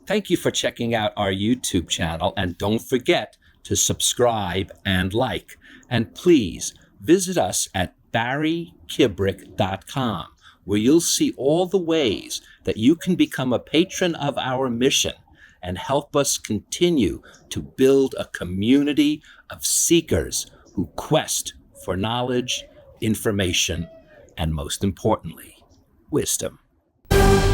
Thank you for checking out our YouTube channel, and don't forget to subscribe and like. And please visit us at barrykibrick.com, where you'll see all the ways that you can become a patron of our mission and help us continue to build a community of seekers who quest for knowledge, information, and most importantly, wisdom.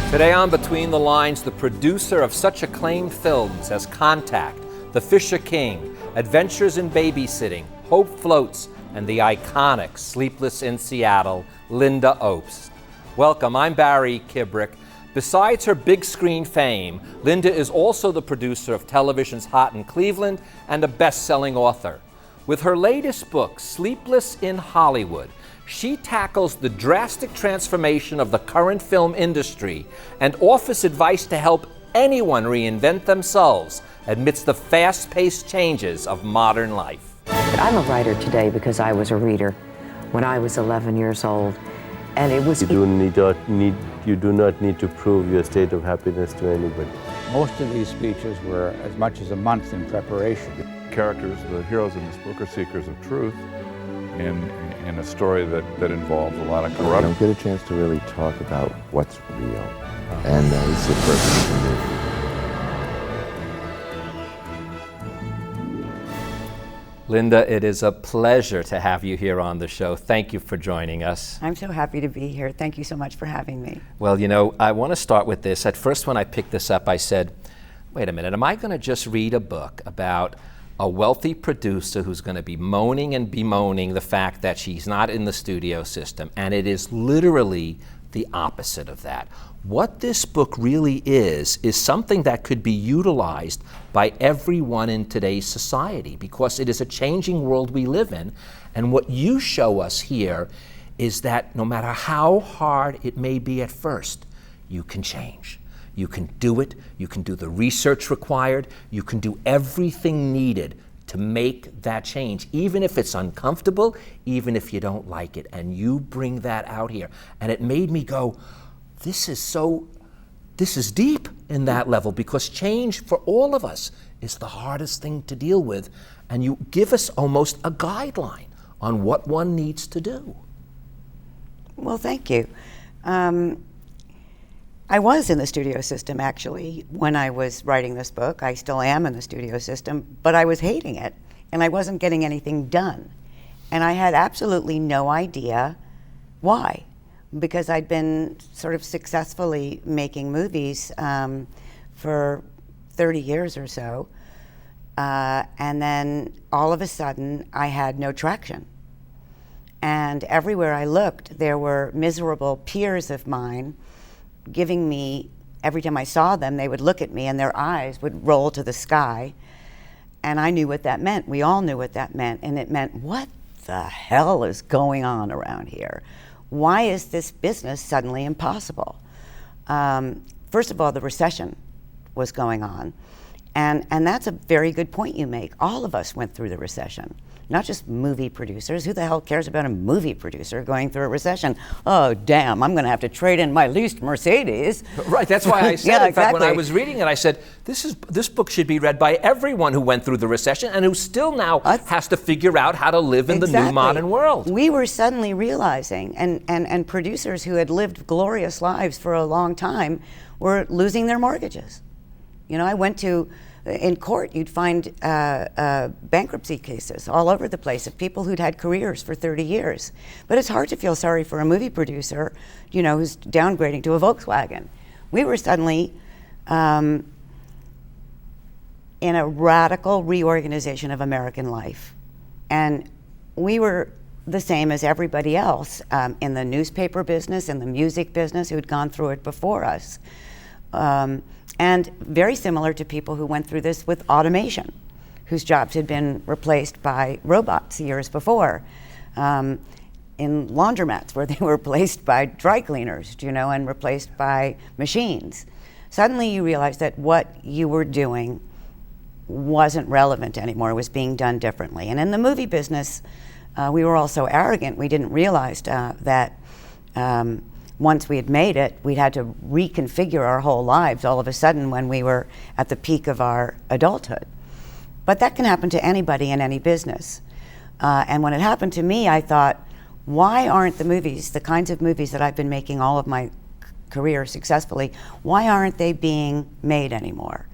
Today on Between the Lines, the producer of such acclaimed films as Contact, The Fisher King, Adventures in Babysitting, Hope Floats, and the iconic Sleepless in Seattle, Lynda Obst. Welcome, I'm Barry Kibrick. Besides her big screen fame, Lynda is also the producer of television's Hot in Cleveland and a best-selling author. With her latest book, Sleepless in Hollywood, she tackles the drastic transformation of the current film industry and offers advice to help anyone reinvent themselves amidst the fast-paced changes of modern life. I'm a writer today because I was a reader when I was 11 years old, and it was... You do not need to prove your state of happiness to anybody. Most of these speeches were as much as a month in preparation. Characters, the heroes in this book, are seekers of truth in a story that involves a lot of corruption. I don't get a chance to really talk about what's real, and it's the perfect for me. Lynda, it is a pleasure to have you here on the show. Thank you for joining us. I'm so happy to be here. Thank you so much for having me. Well, you know, I want to start with this. At first, when I picked this up, I said, wait a minute, am I going to just read a book about a wealthy producer who's going to be moaning and bemoaning the fact that she's not in the studio system? And it is literally the opposite of that. What this book really is something that could be utilized by everyone in today's society, because it is a changing world we live in. And what you show us here is that no matter how hard it may be at first, you can change. You can do it, you can do the research required, you can do everything needed to make that change, even if it's uncomfortable, even if you don't like it. And you bring that out here. And it made me go, this is deep in that level, because change for all of us is the hardest thing to deal with. And you give us almost a guideline on what one needs to do. Well, thank you. I was in the studio system, actually, when I was writing this book. I still am in the studio system, but I was hating it, and I wasn't getting anything done. And I had absolutely no idea why, because I'd been sort of successfully making movies for 30 years or so, and then all of a sudden, I had no traction. And everywhere I looked, there were miserable peers of mine giving me, every time I saw them, they would look at me and their eyes would roll to the sky. And I knew what that meant. We all knew what that meant. And it meant, what the hell is going on around here? Why is this business suddenly impossible? First of all, the recession was going on. And that's a very good point you make. All of us went through the recession. Not just movie producers. Who the hell cares about a movie producer going through a recession? Oh, damn, I'm going to have to trade in my leased Mercedes. Right, that's why I said, yeah, in fact, exactly. when I was reading it, I said, this book should be read by everyone who went through the recession and who still now has to figure out how to live in the new modern world. We were suddenly realizing, and producers who had lived glorious lives for a long time were losing their mortgages. You know, I went to, in court, you'd find bankruptcy cases all over the place of people who'd had careers for 30 years. But it's hard to feel sorry for a movie producer, you know, who's downgrading to a Volkswagen. We were suddenly in a radical reorganization of American life. And we were the same as everybody else in the newspaper business, in the music business, who'd gone through it before us. And very similar to people who went through this with automation, whose jobs had been replaced by robots years before. In laundromats, where they were replaced by dry cleaners, you know, and replaced by machines. Suddenly you realize that what you were doing wasn't relevant anymore, was being done differently. And in the movie business, we were all so arrogant, we didn't realize that once we had made it, we'd had to reconfigure our whole lives all of a sudden when we were at the peak of our adulthood. But that can happen to anybody in any business. And when it happened to me, I thought, why aren't the movies, the kinds of movies that I've been making all of my career successfully, why aren't they being made anymore?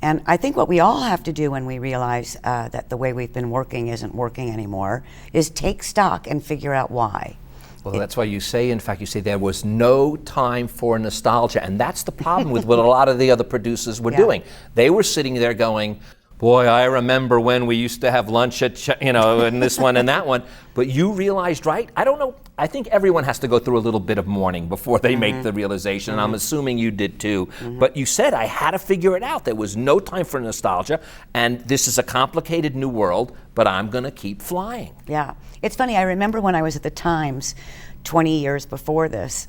And I think what we all have to do when we realize that the way we've been working isn't working anymore is take stock and figure out why. Well, that's why you say, in fact, you say there was no time for nostalgia. And that's the problem with what a lot of the other producers were doing. They were sitting there going, boy, I remember when we used to have lunch at, and this one and that one. But you realized, right? I don't know. I think everyone has to go through a little bit of mourning before they make the realization. And I'm assuming you did too. But you said, I had to figure it out. There was no time for nostalgia. And this is a complicated new world, but I'm going to keep flying. Yeah. It's funny. I remember when I was at the Times 20 years before this,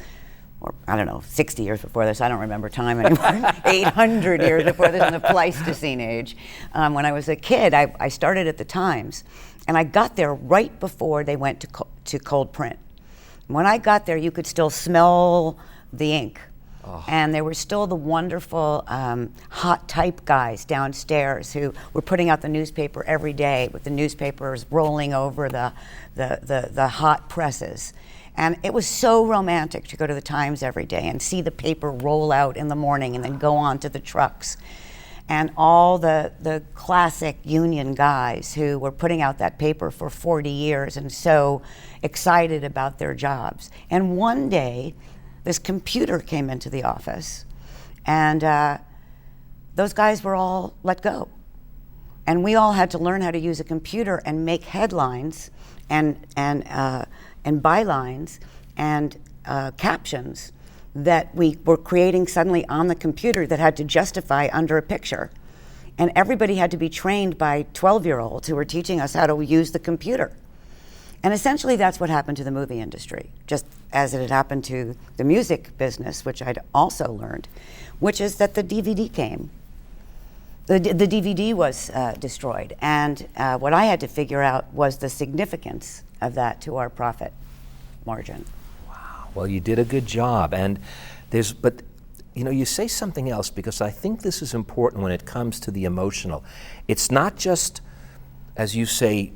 or I don't know, 60 years before this, I don't remember time anymore, 800 years before this in the Pleistocene age. When I was a kid, I started at the Times, and I got there right before they went to cold print. When I got there, you could still smell the ink. And there were still the wonderful hot type guys downstairs who were putting out the newspaper every day with the newspapers rolling over the hot presses. And it was so romantic to go to the Times every day and see the paper roll out in the morning and then go on to the trucks. And all the classic union guys who were putting out that paper for 40 years and so excited about their jobs. And one day, this computer came into the office, and those guys were all let go. And we all had to learn how to use a computer and make headlines and bylines and captions that we were creating suddenly on the computer that had to justify under a picture. And everybody had to be trained by 12-year-olds who were teaching us how to use the computer. And essentially that's what happened to the movie industry, just as it had happened to the music business, which I'd also learned, which is that the DVD came. The DVD was destroyed. And what I had to figure out was the significance of that to our profit margin. Wow. Well, you did a good job. And but you say something else, because I think this is important when it comes to the emotional. It's not just, as you say,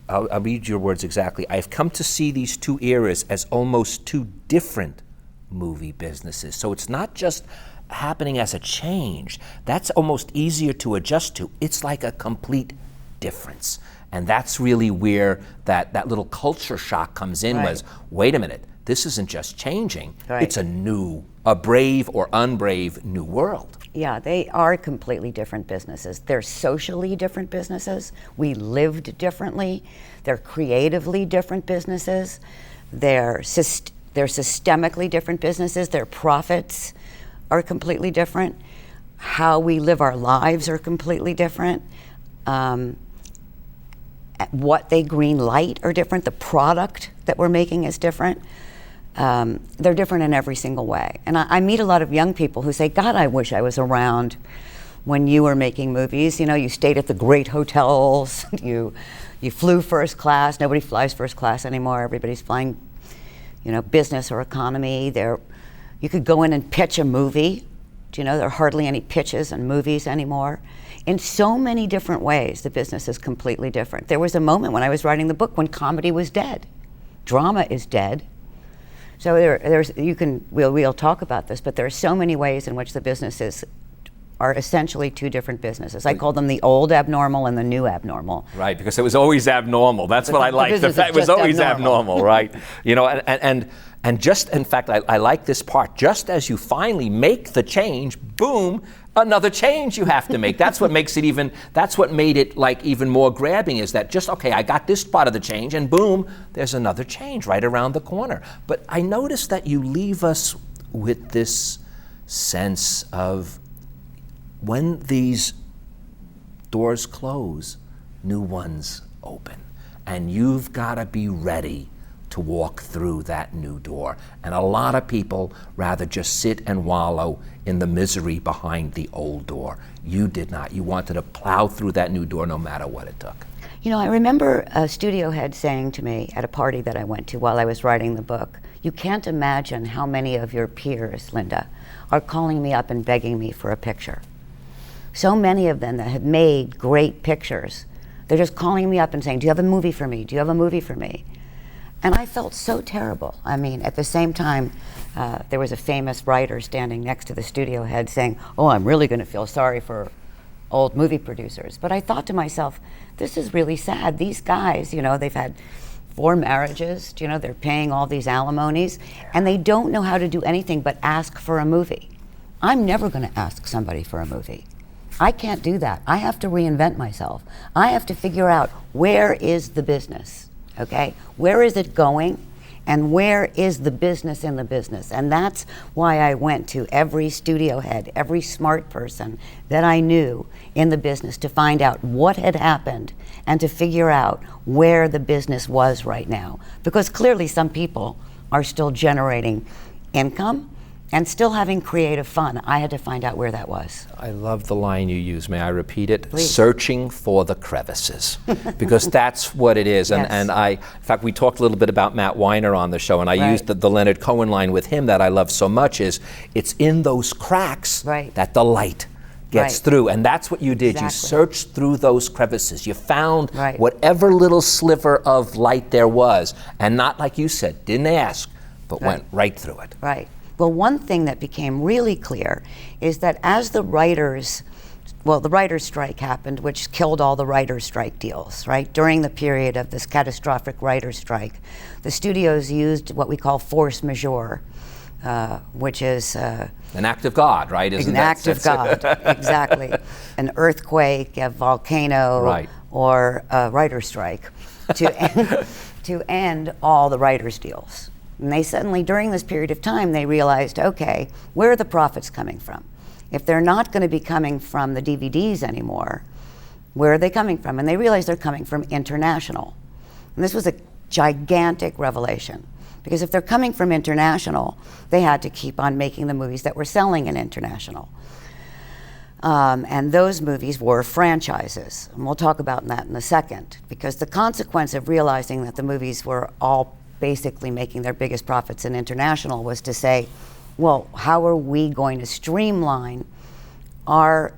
I'll read your words exactly. I've come to see these two eras as almost two different movie businesses. So it's not just happening as a change. That's almost easier to adjust to. It's like a complete difference. And that's really where that little culture shock comes in. Right. Was, wait a minute, this isn't just changing. Right. It's a brave or unbrave new world. Yeah, they are completely different businesses. They're socially different businesses. We lived differently. They're creatively different businesses. They're systemically different businesses. Their profits are completely different. How we live our lives are completely different. What they green light are different. The product that we're making is different. They're different in every single way. And I meet a lot of young people who say, God, I wish I was around when you were making movies. You stayed at the great hotels, you flew first class. Nobody flies first class anymore. Everybody's flying, business or economy. You could go in and pitch a movie. There are hardly any pitches in movies anymore. In so many different ways, the business is completely different. There was a moment when I was writing the book when comedy was dead. Drama is dead. So we'll talk about this, but there are so many ways in which the businesses are essentially two different businesses. I call them the old abnormal and the new abnormal. Right, because it was always abnormal. That's what I like. It was always abnormal, right? And just, in fact, I like this part. Just as you finally make the change, boom, another change you have to make. That's what makes it that's what made it like even more grabbing, is that just, okay, I got this part of the change, and boom, there's another change right around the corner. But I noticed that you leave us with this sense of, when these doors close, new ones open. And you've got to be ready to walk through that new door. And a lot of people rather just sit and wallow in the misery behind the old door. You did not. You wanted to plow through that new door no matter what it took. I remember a studio head saying to me at a party that I went to while I was writing the book, You can't imagine how many of your peers, Lynda, are calling me up and begging me for a picture. So many of them that have made great pictures, they're just calling me up and saying, do you have a movie for me? Do you have a movie for me? And I felt so terrible. I mean, at the same time, there was a famous writer standing next to the studio head saying, oh, I'm really going to feel sorry for old movie producers. But I thought to myself, this is really sad. These guys, you know, they've had 4 marriages, you know, they're paying all these alimonies, and they don't know how to do anything but ask for a movie. I'm never going to ask somebody for a movie. I can't do that. I have to reinvent myself. I have to figure out, where is the business, okay? Where is it going? And where is the business in the business? And that's why I went to every studio head, every smart person that I knew in the business to find out what had happened and to figure out where the business was right now. Because clearly some people are still generating income and still having creative fun. I had to find out where that was. I love the line you use. May I repeat it? Please. Searching for the crevices. Because that's what it is. Yes. And in fact, we talked a little bit about Matt Weiner on the show, and I used the Leonard Cohen line with him that I love so much, is it's in those cracks that the light gets through. And that's what you did. Exactly. You searched through those crevices. You found whatever little sliver of light there was, and not, like you said, didn't ask, but went right through it. Right. Well, one thing that became really clear is that as the writers' strike happened, which killed all the writers' strike deals, right? During the period of this catastrophic writers' strike, the studios used what we call force majeure, which is an act of God, right? Isn't an act of God, exactly. An earthquake, a volcano, or a writer's strike to end all the writers' deals. And they suddenly, during this period of time, they realized, okay, where are the profits coming from? If they're not going to be coming from the DVDs anymore, where are they coming from? And they realized they're coming from international. And this was a gigantic revelation, because if they're coming from international, they had to keep on making the movies that were selling in international. And those movies were franchises. And we'll talk about that in a second, because the consequence of realizing that the movies were all basically making their biggest profits in international was to say, well, how are we going to streamline our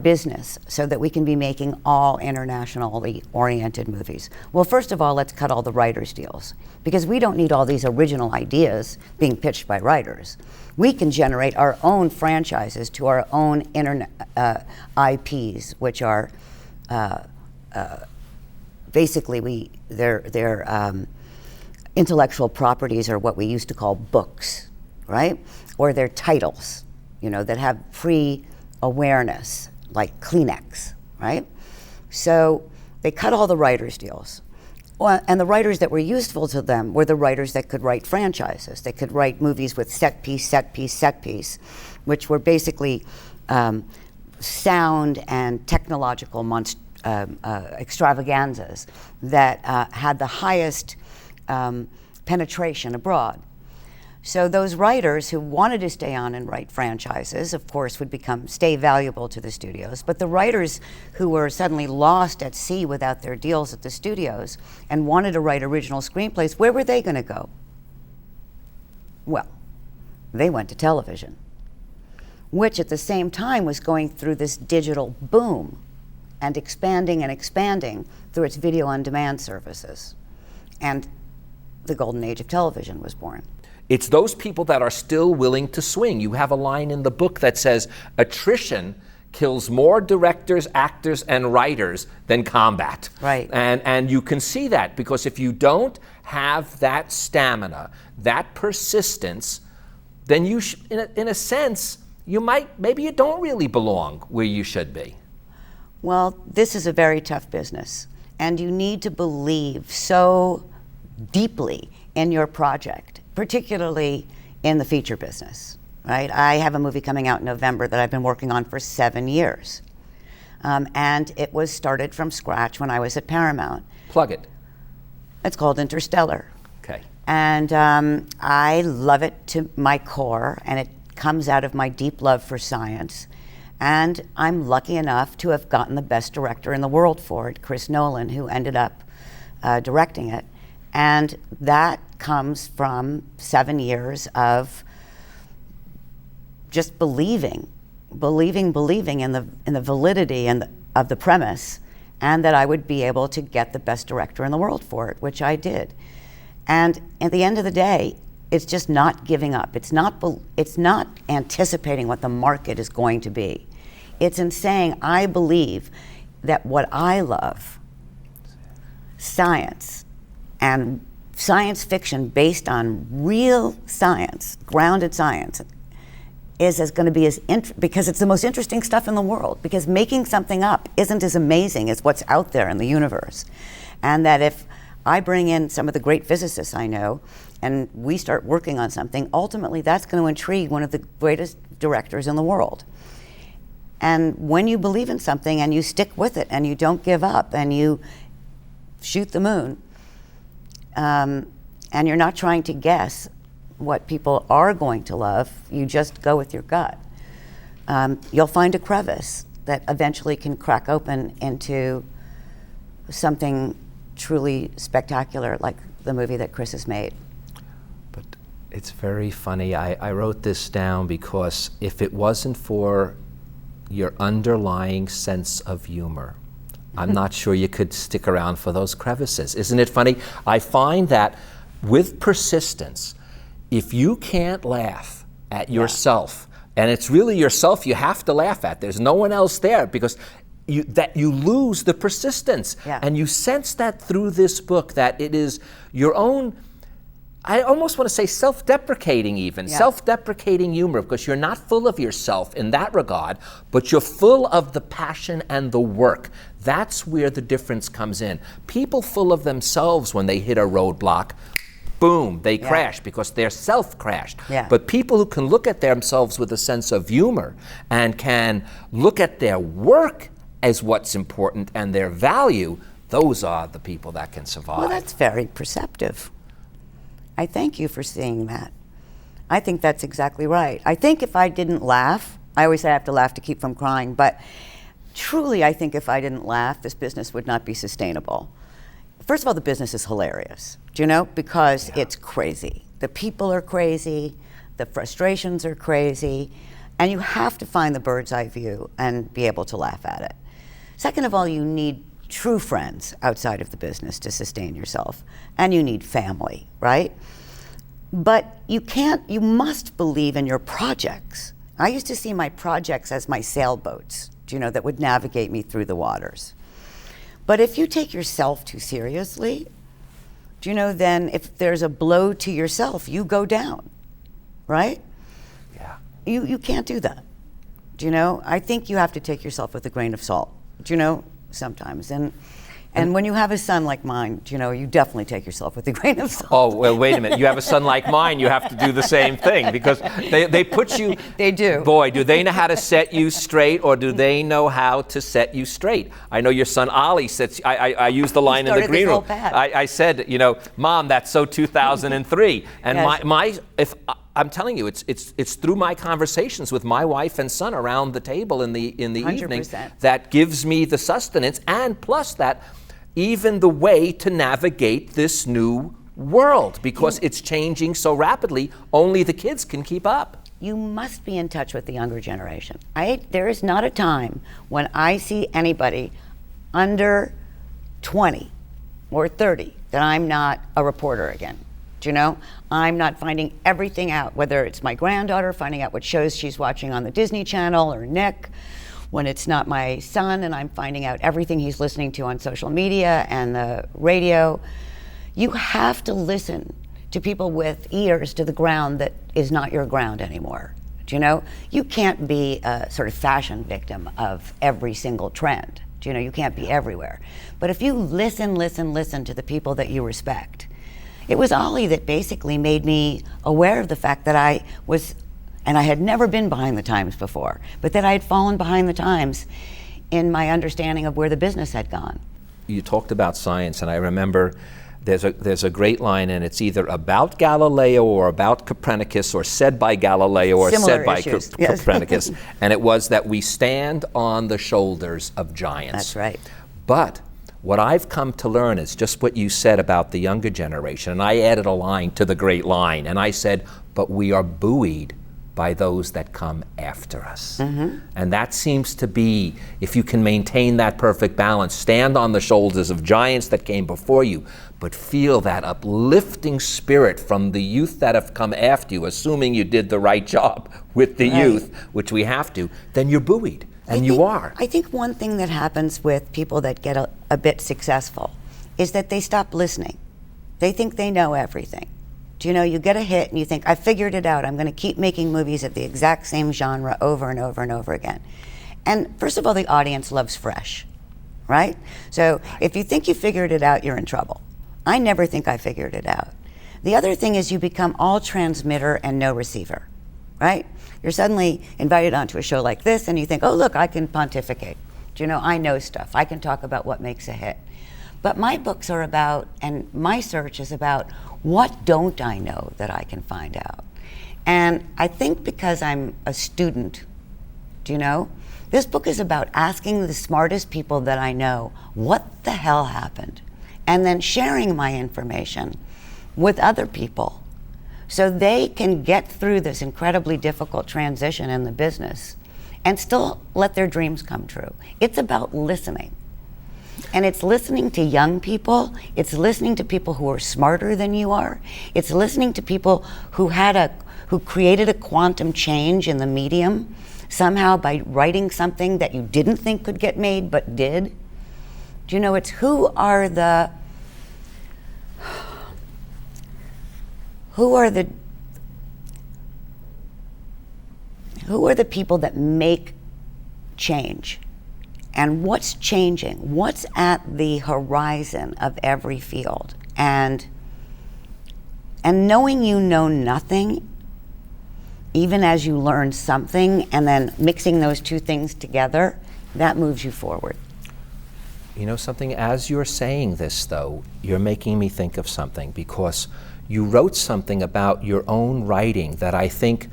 business so that we can be making all internationally oriented movies? Well, first of all, let's cut all the writers' deals, because we don't need all these original ideas being pitched by writers. We can generate our own franchises to our own IPs, which are basically they're intellectual properties are what we used to call books, right? Or they're titles, you know, that have free awareness, like Kleenex, right? So they cut all the writers' deals. Well, and the writers that were useful to them were the writers that could write franchises. They could write movies with set piece, which were basically sound and technological extravaganzas that had the highest penetration abroad. So those writers who wanted to stay on and write franchises, of course, would stay valuable to the studios. But the writers who were suddenly lost at sea without their deals at the studios and wanted to write original screenplays, where were they going to go? Well, they went to television, which at the same time was going through this digital boom and expanding through its video on demand services. And the golden age of television was born. It's those people that are still willing to swing. You have a line in the book that says, attrition kills more directors, actors, and writers than combat. Right. And you can see that, because if you don't have that stamina, that persistence, then you, in a sense, maybe you don't really belong where you should be. Well, this is a very tough business, and you need to believe so deeply in your project, particularly in the feature business, right? I have a movie coming out in November that I've been working on for 7 years. And it was started from scratch when I was at Paramount. Plug it. It's called Interstellar. Okay. And I love it to my core, and it comes out of my deep love for science. And I'm lucky enough to have gotten the best director in the world for it, Chris Nolan, who ended up directing it. And that comes from 7 years of just believing in the validity of the premise, and that I would be able to get the best director in the world for it, which I did. And at the end of the day, it's just not giving up. It's not anticipating what the market is going to be. It's in saying, I believe that what I love, science and science fiction based on real science, grounded science, is going to be because it's the most interesting stuff in the world, because making something up isn't as amazing as what's out there in the universe. And that if I bring in some of the great physicists I know and we start working on something, ultimately that's going to intrigue one of the greatest directors in the world. And when you believe in something and you stick with it and you don't give up and you shoot the moon, and you're not trying to guess what people are going to love, you just go with your gut. You'll find a crevice that eventually can crack open into something truly spectacular, like the movie that Chris has made. But it's very funny. I wrote this down because if it wasn't for your underlying sense of humor, I'm not sure you could stick around for those crevices. Isn't it funny? I find that with persistence, if you can't laugh at yourself, and it's really yourself you have to laugh at, there's no one else there, because you lose the persistence. Yeah. And you sense that through this book, that it is your own, I almost want to say self-deprecating even, self-deprecating humor, because you're not full of yourself in that regard, but you're full of the passion and the work. That's where the difference comes in. People full of themselves, when they hit a roadblock, boom, they crash because they're self-crashed. Yeah. But people who can look at themselves with a sense of humor and can look at their work as what's important and their value, those are the people that can survive. Well, that's very perceptive. I thank you for seeing that. I think that's exactly right. I think if I didn't laugh, I always say I have to laugh to keep from crying, but truly I think if I didn't laugh, this business would not be sustainable. First of all, the business is hilarious, do you know? Because it's crazy. The people are crazy, the frustrations are crazy, and you have to find the bird's eye view and be able to laugh at it. Second of all, you need true friends outside of the business to sustain yourself, and you need family, right? But you must believe in your projects. I used to see my projects as my sailboats, do you know, that would navigate me through the waters. But if you take yourself too seriously, do you know, then if there's a blow to yourself, you go down, right? Yeah. You can't do that. Do you know? I think you have to take yourself with a grain of salt, do you know, sometimes. And when you have a son like mine, do you know, you definitely take yourself with a grain of salt. Oh, well, wait a minute. You have a son like mine, you have to do the same thing, because they put you... They do. Boy, do they know how to set you straight, or do they know how to set you straight? I know your son Ollie sets... I used the line in the green room. I said, you know, Mom, that's so 2003. And yes. I'm telling you, it's through my conversations with my wife and son around the table in the evening 100%. that gives me the sustenance, and plus that even the way to navigate this new world, because it's changing so rapidly, only the kids can keep up. You must be in touch with the younger generation. There is not a time when I see anybody under 20 or 30 that I'm not a reporter again. Do you know? I'm not finding everything out, whether it's my granddaughter finding out what shows she's watching on the Disney Channel, or Nick, when it's not my son and I'm finding out everything he's listening to on social media and the radio. You have to listen to people with ears to the ground that is not your ground anymore. Do you know? You can't be a sort of fashion victim of every single trend. Do you know? You can't be everywhere. But if you listen to the people that you respect. It was Ollie that basically made me aware of the fact that I was, and I had never been behind the times before, but that I had fallen behind the times in my understanding of where the business had gone. You talked about science, and I remember there's a great line, and it's either about Galileo or about Copernicus, or said by Galileo or Similar said by issues, yes. Copernicus, and it was that we stand on the shoulders of giants. That's right. But What I've come to learn is just what you said about the younger generation. And I added a line to the great line. And I said, but we are buoyed by those that come after us. And that seems to be, if you can maintain that perfect balance, stand on the shoulders of giants that came before you, but feel that uplifting spirit from the youth that have come after you, assuming you did the right job with the youth, which we have to, then you're buoyed, and you are. I think one thing that happens with people that get a bit successful is that they stop listening. They think they know everything. Do you know, you get a hit and you think, I figured it out. I'm going to keep making movies of the exact same genre over and over and over again. And first of all, the audience loves fresh, right? So if you think you figured it out, you're in trouble. I never think I figured it out. The other thing is you become all transmitter and no receiver, right? You're suddenly invited onto a show like this and you think, oh, look, I can pontificate. Do you know, I know stuff. I can talk about what makes a hit. But my books are about, and my search is about, what don't I know that I can find out? And I think because I'm a student, do you know, this book is about asking the smartest people that I know, what the hell happened? And then sharing my information with other people so they can get through this incredibly difficult transition in the business and still let their dreams come true. It's about listening. And it's listening to young people, it's listening to people who are smarter than you are, it's listening to people who created a quantum change in the medium somehow by writing something that you didn't think could get made but did. Do you know, it's who are the people that make change? And what's changing? What's at the horizon of every field? And knowing you know nothing, even as you learn something, and then mixing those two things together, that moves you forward. You know something, as you're saying this though, you're making me think of something, because you wrote something about your own writing that I think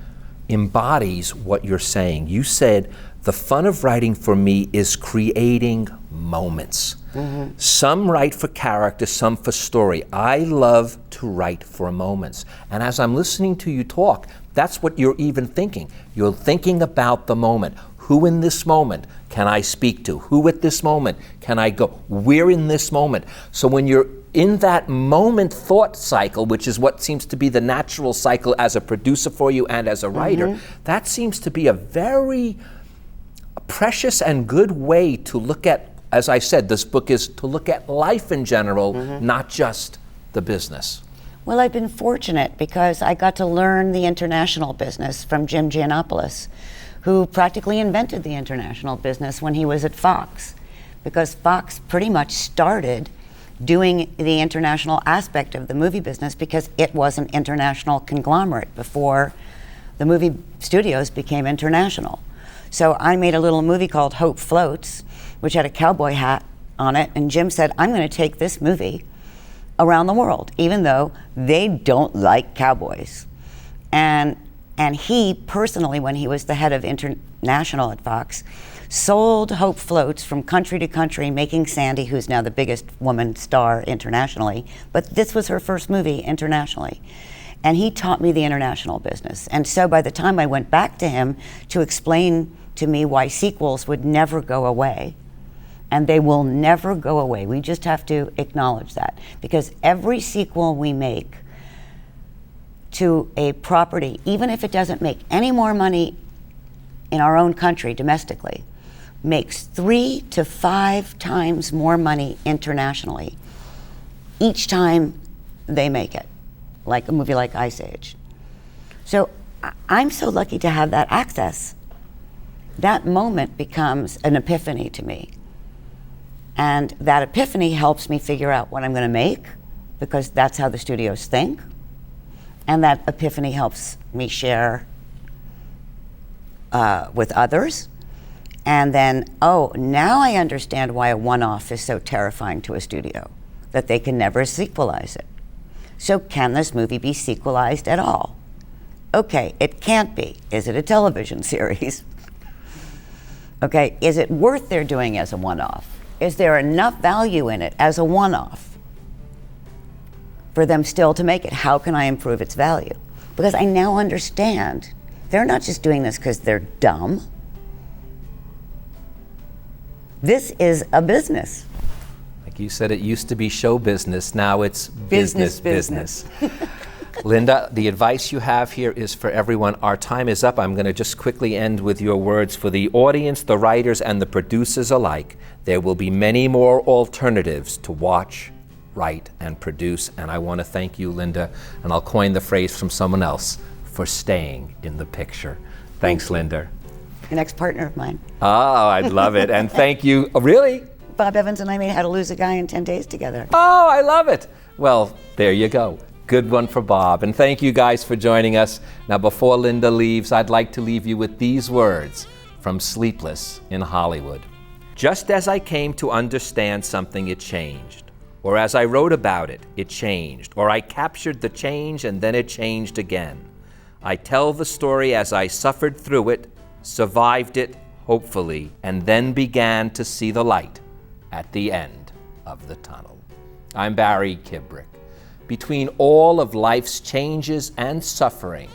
embodies what you're saying. You said, the fun of writing for me is creating moments. Some write for character, some for story. I love to write for moments. And as I'm listening to you talk, that's what you're even thinking. You're thinking about the moment. Who in this moment can I speak to? Who at this moment can I go? Where in this moment? So when you're in that moment thought cycle, which is what seems to be the natural cycle as a producer for you and as a writer, that seems to be a very precious and good way to look at, as I said, this book is to look at life in general, not just the business. Well, I've been fortunate because I got to learn the international business from Jim Giannopoulos, who practically invented the international business when he was at Fox, because Fox pretty much started doing the international aspect of the movie business because it was an international conglomerate before the movie studios became international. So I made a little movie called Hope Floats, which had a cowboy hat on it, and Jim said, I'm going to take this movie around the world, even though they don't like cowboys. And he personally, when he was the head of international at Fox, sold Hope Floats from country to country, making Sandy, who's now the biggest woman star internationally, but this was her first movie internationally. And he taught me the international business. And so by the time I went back to him to explain to me why sequels would never go away, and they will never go away, we just have to acknowledge that, because every sequel we make to a property, even if it doesn't make any more money in our own country domestically, makes 3 to 5 times more money internationally each time they make it, like a movie like Ice Age. So I'm so lucky to have that access. That moment becomes an epiphany to me. And that epiphany helps me figure out what I'm going to make, because that's how the studios think. And that epiphany helps me share with others. And then, oh, now I understand why a one-off is so terrifying to a studio, that they can never sequelize it. So can this movie be sequelized at all? Okay, it can't be. Is it a television series? Okay, is it worth their doing as a one-off? is there enough value in it as a one-off for them still to make it? How can I improve its value? Because I now understand they're not just doing this because they're dumb. This is a business. Like you said, it used to be show business, now it's business. Business. Lynda, the advice you have here is for everyone. Our time is up. I'm going to just quickly end with your words. For the audience, the writers, and the producers alike, there will be many more alternatives to watch, write, and produce. And I want to thank you, Lynda, and I'll coin the phrase from someone else, for staying in the picture. Thanks, Lynda. An ex-partner of mine. Oh, I'd love it. And thank you. Oh, really? Bob Evans and I made How to Lose a Guy in 10 Days together. Oh, I love it. Well, there you go. Good one for Bob. And thank you guys for joining us. Now, before Lynda leaves, I'd like to leave you with these words from Sleepless in Hollywood. Just as I came to understand something, it changed. Or as I wrote about it, it changed. Or I captured the change and then it changed again. I tell the story as I suffered through it, survived it, hopefully, and then began to see the light at the end of the tunnel. I'm Barry Kibrick. Between all of life's changes and suffering,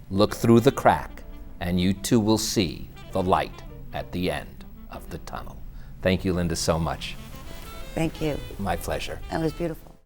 look through the crack and you too will see the light at the end of the tunnel. Thank you, Lynda, so much. Thank you. My pleasure. That was beautiful.